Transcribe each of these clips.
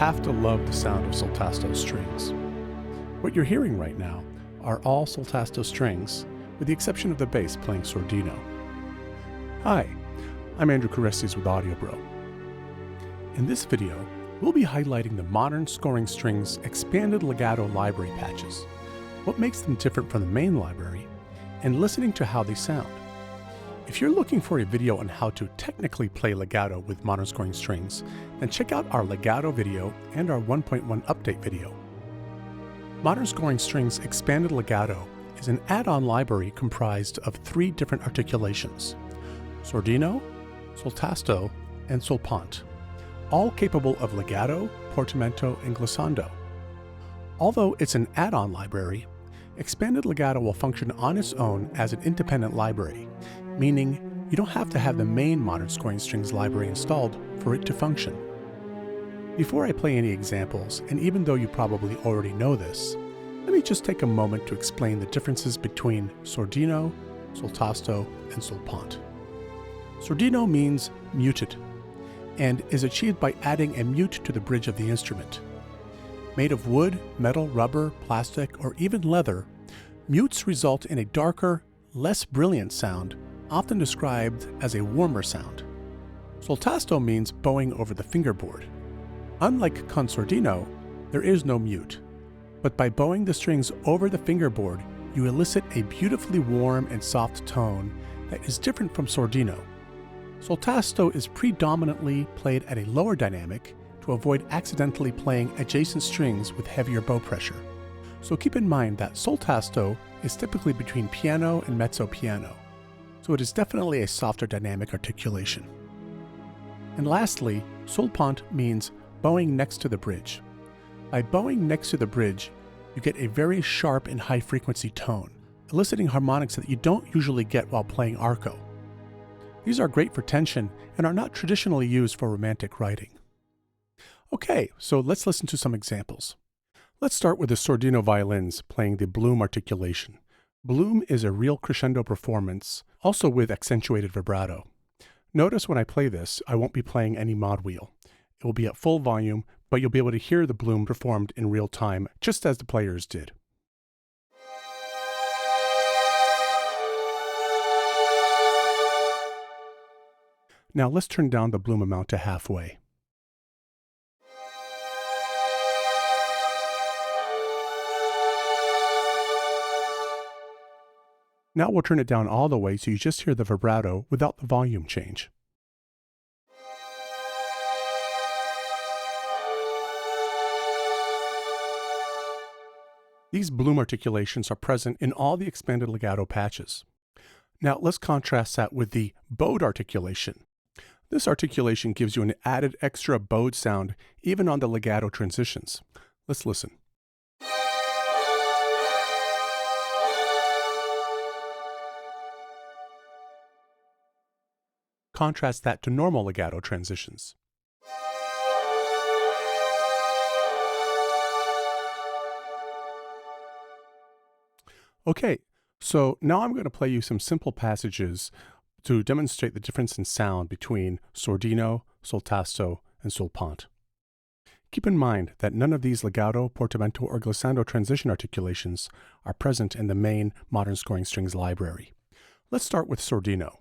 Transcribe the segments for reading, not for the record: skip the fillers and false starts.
have to love the sound of Sul Tasto strings. What you're hearing right now are all Sul Tasto strings, with the exception of the bass playing Sordino. Hi, I'm Andrew Caresses with AudioBro. In this video, we'll be highlighting the modern scoring strings expanded legato library patches, what makes them different from the main library, and listening to how they sound. If you're looking for a video on how to technically play legato with modern scoring strings, then check out our legato video and our 1.1 update video. Modern scoring strings expanded legato is an add-on library comprised of 3 different articulations: Sordino, Sul Tasto, and Sul Ponte, all capable of legato, portamento, and glissando. Although it's an add-on library, expanded legato will function on its own as an independent library, meaning you don't have to have the main modern scoring strings library installed for it to function. Before I play any examples, and even though you probably already know this, let me just take a moment to explain the differences between Sordino, Sul Tasto, and Sul Ponte. Sordino means muted, and is achieved by adding a mute to the bridge of the instrument. Made of wood, metal, rubber, plastic, or even leather, mutes result in a darker, less brilliant sound, often described as a warmer sound. Sul Tasto means bowing over the fingerboard. Unlike con Sordino, there is no mute, but by bowing the strings over the fingerboard, you elicit a beautifully warm and soft tone that is different from Sordino. Sul Tasto is predominantly played at a lower dynamic to avoid accidentally playing adjacent strings with heavier bow pressure. So keep in mind that Sul Tasto is typically between piano and mezzo piano, so it is definitely a softer dynamic articulation. And lastly, Sul Ponte means bowing next to the bridge. By bowing next to the bridge, you get a very sharp and high frequency tone, eliciting harmonics that you don't usually get while playing arco. These are great for tension and are not traditionally used for romantic writing. Okay, so let's listen to some examples. Let's start with the Sordino violins playing the Bloom articulation. Bloom is a real crescendo performance, also with accentuated vibrato. Notice when I play this, I won't be playing any mod wheel. It will be at full volume, but you'll be able to hear the Bloom performed in real time, just as the players did. Now let's turn down the Bloom amount to halfway. Now we'll turn it down all the way so you just hear the vibrato without the volume change. These Bloom articulations are present in all the expanded legato patches. Now let's contrast that with the bowed articulation. This articulation gives you an added extra bowed sound even on the legato transitions. Let's listen. Contrast that to normal legato transitions. Okay, so now I'm going to play you some simple passages to demonstrate the difference in sound between Sordino, Sul Tasto, and Sul Ponte. Keep in mind that none of these legato, portamento, or glissando transition articulations are present in the main modern scoring strings library. Let's start with Sordino.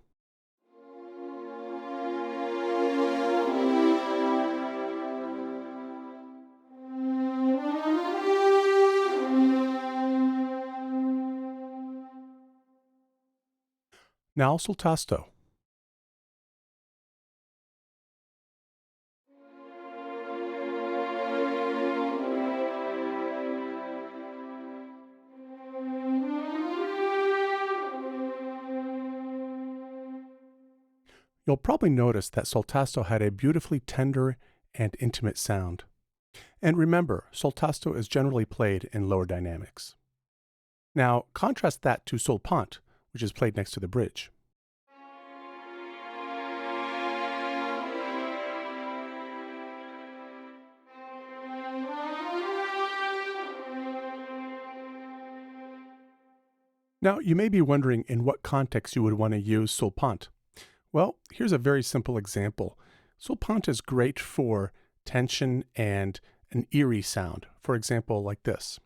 Now Sul Tasto. You'll probably notice that Sul Tasto had a beautifully tender and intimate sound. And remember, Sul Tasto is generally played in lower dynamics. Now contrast that to Sul Ponte, which is played next to the bridge. Now, you may be wondering in what context you would want to use Sul Ponte. Well, here's a very simple example. Sul Ponte is great for tension and an eerie sound. For example, like this.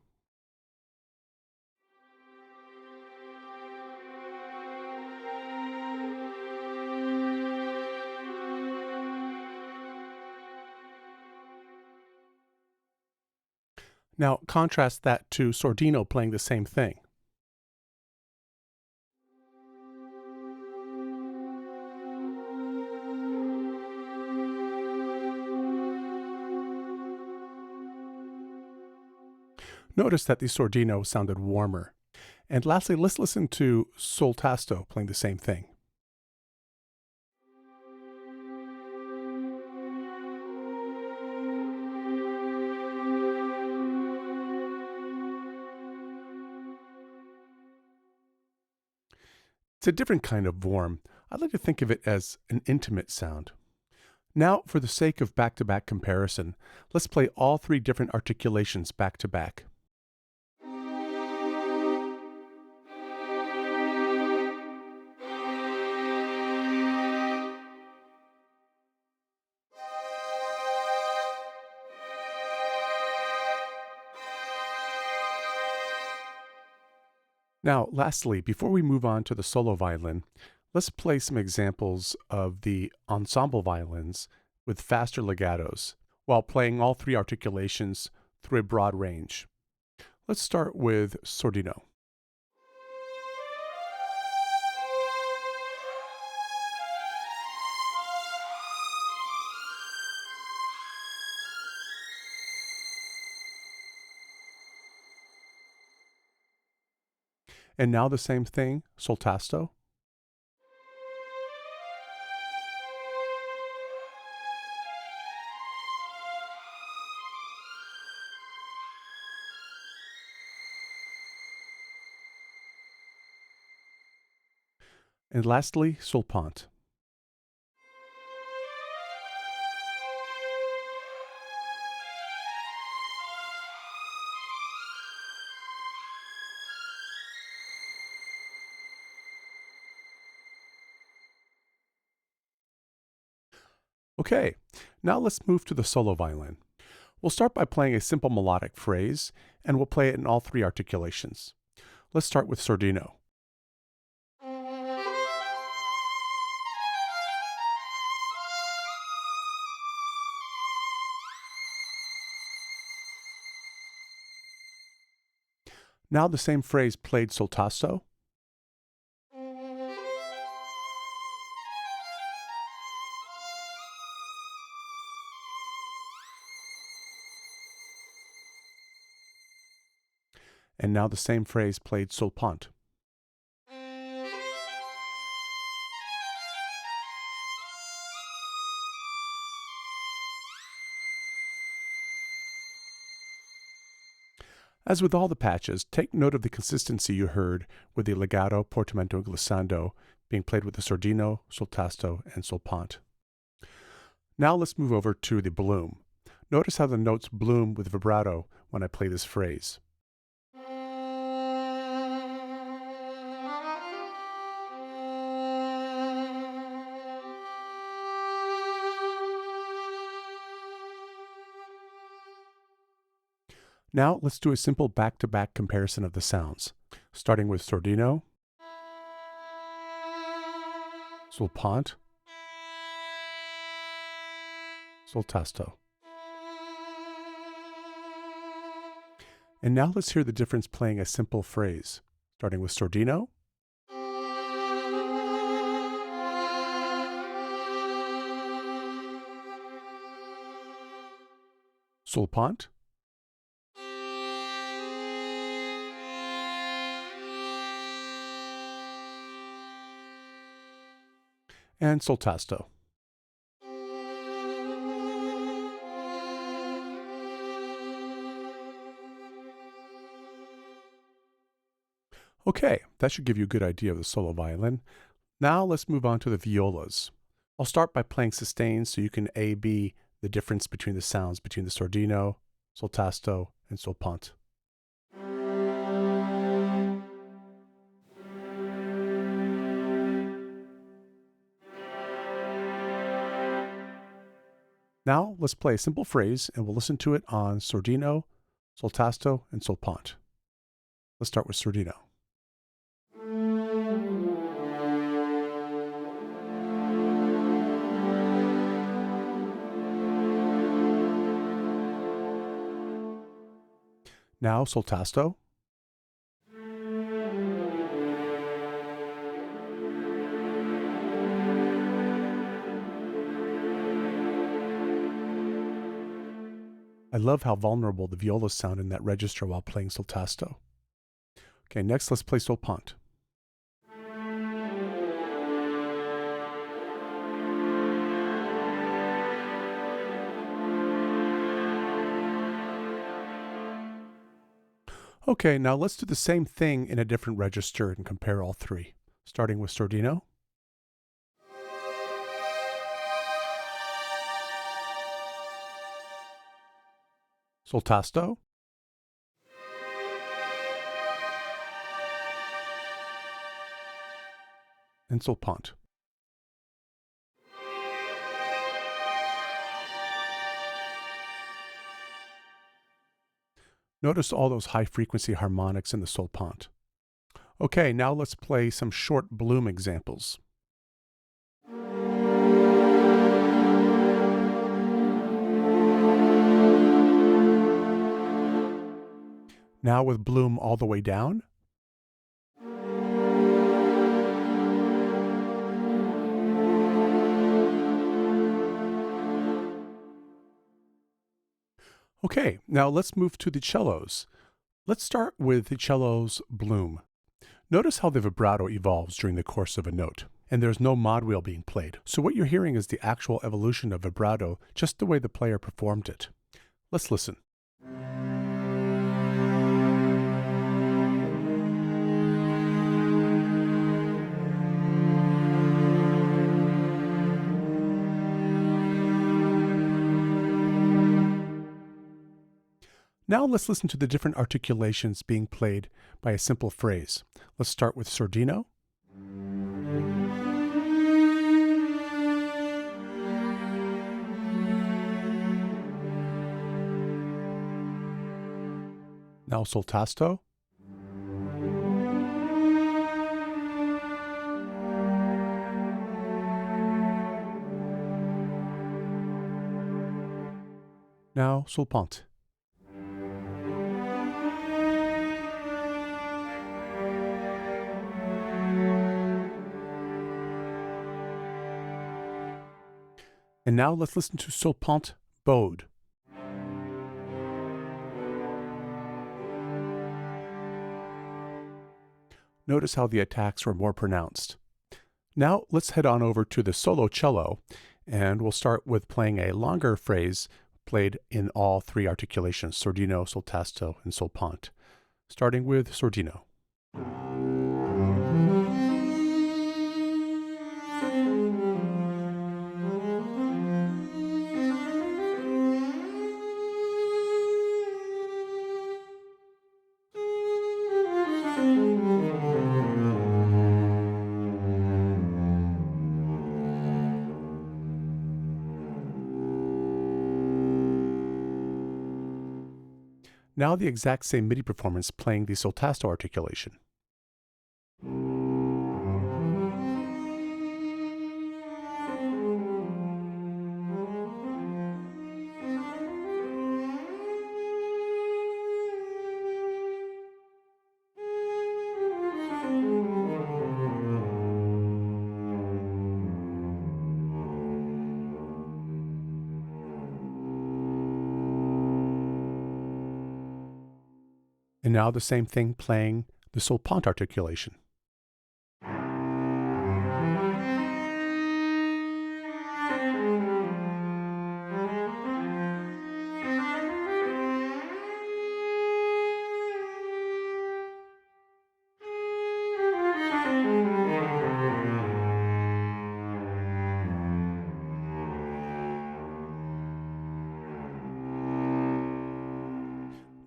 Now contrast that to Sordino playing the same thing. Notice that the Sordino sounded warmer. And lastly, let's listen to Sul Tasto playing the same thing. It's a different kind of warm. I like to think of it as an intimate sound. Now, for the sake of back-to-back comparison, let's play all three different articulations back-to-back. Now, lastly, before we move on to the solo violin, let's play some examples of the ensemble violins with faster legatos, while playing all three articulations through a broad range. Let's start with Sordino. And now the same thing, Sul Tasto. And lastly, Sul Pont. Okay, now let's move to the solo violin. We'll start by playing a simple melodic phrase, and we'll play it in all three articulations. Let's start with Sordino. Now the same phrase played Sul Tasto. And now the same phrase played Sul Pont. As with all the patches, take note of the consistency you heard with the legato, portamento, and glissando being played with the Sordino, Sul Tasto, and Sul Pont. Now let's move over to the bloom. Notice how the notes bloom with vibrato when I play this phrase. Now let's do a simple back-to-back comparison of the sounds, starting with Sordino, Sul Pont, Sul Tasto. And now let's hear the difference playing a simple phrase, starting with Sordino, Sul Pont, and Sul Tasto. Okay, that should give you a good idea of the solo violin. Now let's move on to the violas. I'll start by playing sustains so you can A-B the difference between the sounds between the Sordino, Sul Tasto, and Sul Pont. Now let's play a simple phrase and we'll listen to it on Sordino, Sul Tasto, and Sul Ponte. Let's start with Sordino. Now Sul Tasto. I love how vulnerable the violas sound in that register while playing Sul Tasto. Okay, next let's play Sul Ponte. Okay, now let's do the same thing in a different register and compare all three, starting with Sordino. Sul Tasto. And Sul Ponte. Notice all those high-frequency harmonics in the Sul Ponte. Okay, now let's play some short bloom examples. Now with bloom all the way down. Okay, now let's move to the cellos. Let's start with the cello's bloom. Notice how the vibrato evolves during the course of a note, and there's no mod wheel being played. So what you're hearing is the actual evolution of vibrato, just the way the player performed it. Let's listen. Now let's listen to the different articulations being played by a simple phrase. Let's start with Sordino. Now Sul Tasto. Now Sul Ponte. And now let's listen to Sul Ponte bowed. Notice how the attacks were more pronounced. Now let's head on over to the solo cello, and we'll start with playing a longer phrase played in all three articulations, Sordino, Sul Tasto, and Sul Ponte, starting with Sordino. Now the exact same MIDI performance playing the Sul Tasto articulation. And now the same thing playing the Sul Ponte articulation.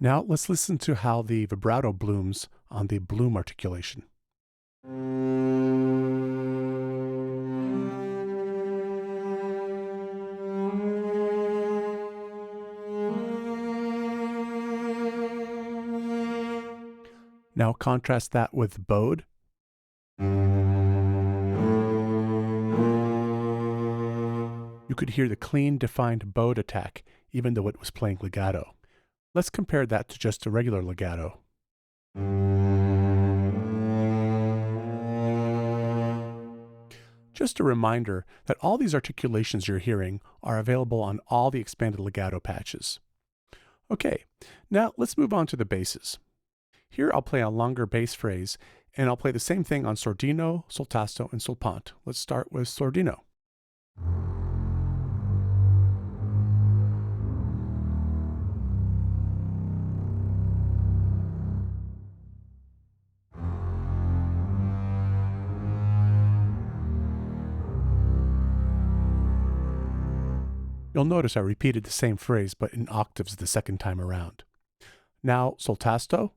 Now let's listen to how the vibrato blooms on the bloom articulation. Now contrast that with bowed. You could hear the clean, defined bowed attack, even though it was playing legato. Let's compare that to just a regular legato. Just a reminder that all these articulations you're hearing are available on all the expanded legato patches. Okay, now let's move on to the basses. Here I'll play a longer bass phrase, and I'll play the same thing on Sordino, Sul Tasto, and Sul Ponticello. Let's start with Sordino. You'll notice I repeated the same phrase but in octaves the second time around. Now, Sul Tasto.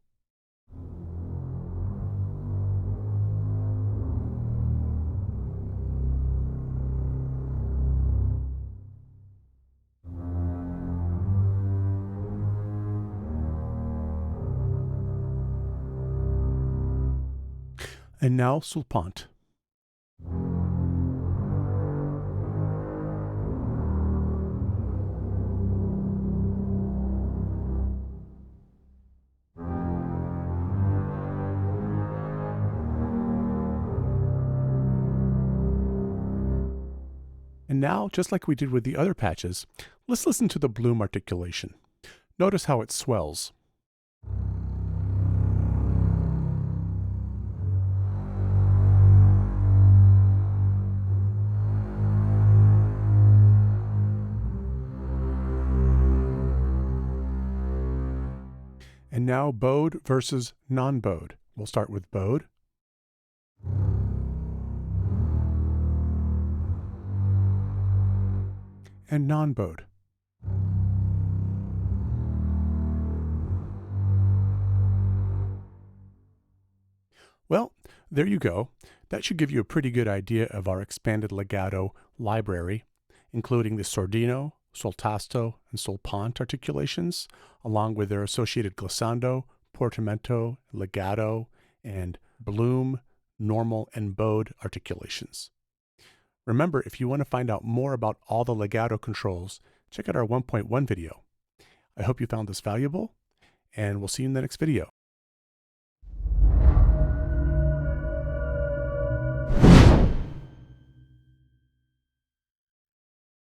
And now Sul Ponticello. And now, just like we did with the other patches, let's listen to the bloom articulation. Notice how it swells. And now bowed versus non-bowed. We'll start with bowed. And non-bowed. Well, there you go. That should give you a pretty good idea of our expanded legato library, including the Sordino, Sul Tasto, and Sul Ponticello articulations, along with their associated glissando, portamento, legato, and bloom, normal, and bowed articulations. Remember, if you want to find out more about all the legato controls, check out our 1.1 video. I hope you found this valuable, and we'll see you in the next video.